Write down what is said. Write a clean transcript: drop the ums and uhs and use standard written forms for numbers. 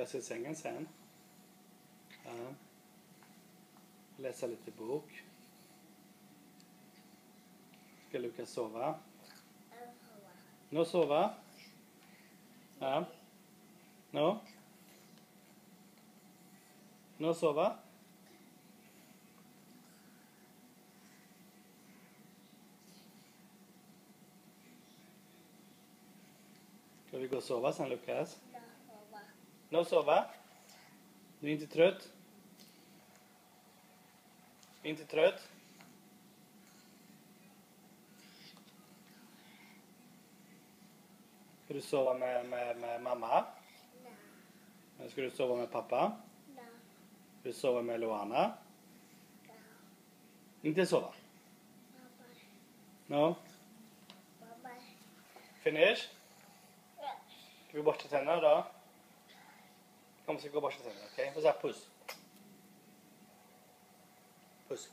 lägga sig i sängen sen. Ja. Läsa lite bok. Ska Lukas sova? Nu sova? Ja. Nu? Nu sova? Ska vi gå och sova sen, Lukas? Nu sova? Du är inte trött? Inte trött? Ska du sova med mamma? Nej. Eller ska du sova med pappa? Nej. Ska du sova med Luana? Nej. Inte sova? Pappa. No? Pappa. Finish? Ska vi borsta tänderna då? Kom, vi ska gå och borsta tänderna, okej? Okay? Puss. Puss.